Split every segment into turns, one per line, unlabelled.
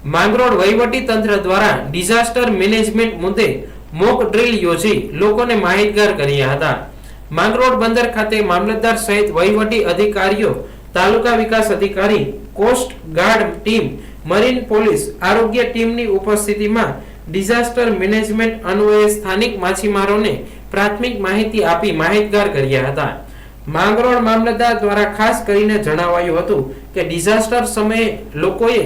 માંગરોળ વહીવટી તંત્ર દ્વારા ડિઝાસ્ટર મેનેજમેન્ટ મુદ્દે મોક ડ્રીલ યોજી લોકોને માહિતગાર કર્યા હતા। માંગરોળ બંદર ખાતે મામલતદાર સહિત વહીવટી અધિકારીઓ, તાલુકા વિકાસ અધિકારી, coast guard team, marine police, આરોગ્ય ટીમની ઉપસ્થિતિમાં ડિઝાસ્ટર મેનેજમેન્ટ અન્વયે સ્થાનિક માછીમારોને પ્રાથમિક માહિતી આપી માહિતગાર કર્યા હતા। માંગરોળ મામલતદાર દ્વારા ખાસ કરીને જણાવાયું હતું કે ડિઝાસ્ટર સમયે લોકોએ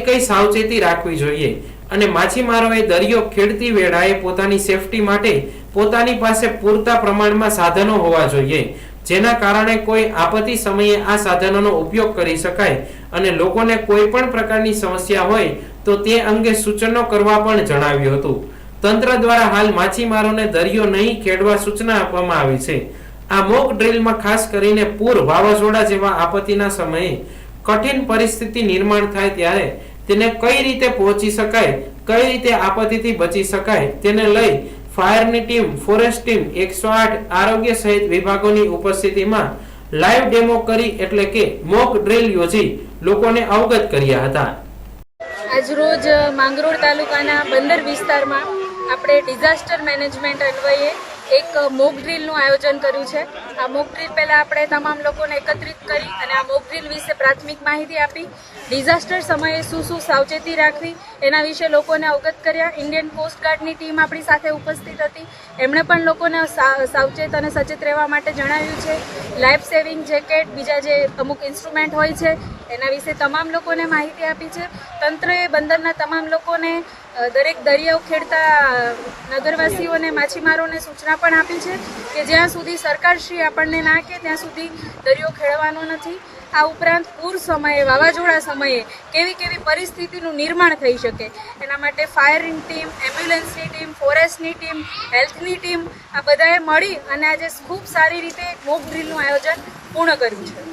કઈ સાવચેતી રાખવી જોઈએ અને માછીમારોએ દરિયો ખેડતી વેળાએ પોતાની સેફટી માટે પોતાની પાસે પૂરતા પ્રમાણમાં સાધનો હોવા જોઈએ, જેના કારણે કોઈ આપત્તિ સમયે આ સાધનોનો ઉપયોગ કરી શકાય અને લોકોને કોઈ પણ પ્રકારની સમસ્યા હોય તો તે અંગે સૂચનો કરવા પણ જણાવ્યું હતું। તંત્ર દ્વારા હાલ માછીમારોને દરિયો નહીં ખેડવા સૂચના આપવામાં આવી છે। આ મોક ડ્રીલમાં ખાસ કરીને પૂર, વાવાઝોડા જેવા આપત્તિના સમયે કઠિન પરિસ્થિતિ નિર્માણ થાય ત્યારે તેને કઈ રીતે પહોંચી શકાય, કઈ રીતે આપત્તિથી બચી શકાય તેને લઈ ફાયરની ટીમ, ફોરેસ્ટ ટીમ, 108 આરોગ્ય સહિત વિભાગોની ઉપસ્થિતિમાં લાઈવ ડેમો કરી એટલે કે મોક ડ્રીલ યોજી લોકોને અવગત કર્યા હતા।
આજરોજ માંગરોળ તાલુકાના બંદર વિસ્તારમાં આપણે ડિઝાસ્ટર મેનેજમેન્ટ અન્વયે એક મોક ડ્રીલનું આયોજન કર્યું છે। આ મોક ડ્રીલ પહેલાં આપણે તમામ લોકોને એકત્રિત કરી અને આ મોક ડ્રીલ વિશે પ્રાથમિક માહિતી આપી, ડિઝાસ્ટર સમયે શું સાવચેતી રાખવી એના વિશે લોકોને અવગત કર્યા। ઇન્ડિયન કોસ્ટ ગાર્ડની ટીમ આપણી સાથે ઉપસ્થિત હતી, એમણે પણ લોકોને સાવચેત અને સચેત રહેવા માટે જણાવ્યું છે। લાઈફ સેવિંગ જેકેટ, બીજા જે અમુક ઇન્સ્ટ્રુમેન્ટ હોય છે એના વિશે તમામ લોકોને માહિતી આપી છે। તંત્રએ બંદરના તમામ લોકોને, દરેક દરિયો ખેડતા નગરવાસીઓને, માછીમારોને સૂચના પણ આપી છે કે જ્યાં સુધી સરકારશ્રી આપણને ના કહે ત્યાં સુધી દરિયો ખેડવાનો નથી। આ ઉપરાંત પૂર સમયે, વાવાઝોડા સમયે કેવી પરિસ્થિતિનું નિર્માણ થઈ શકે એના માટે ફાયરની ટીમ, એમ્બ્યુલન્સની ટીમ, ફોરેસ્ટની ટીમ, હેલ્થની ટીમ આ બધાએ મળી અને આજે ખૂબ સારી રીતે મોક ડ્રીલનું આયોજન પૂર્ણ કર્યું છે।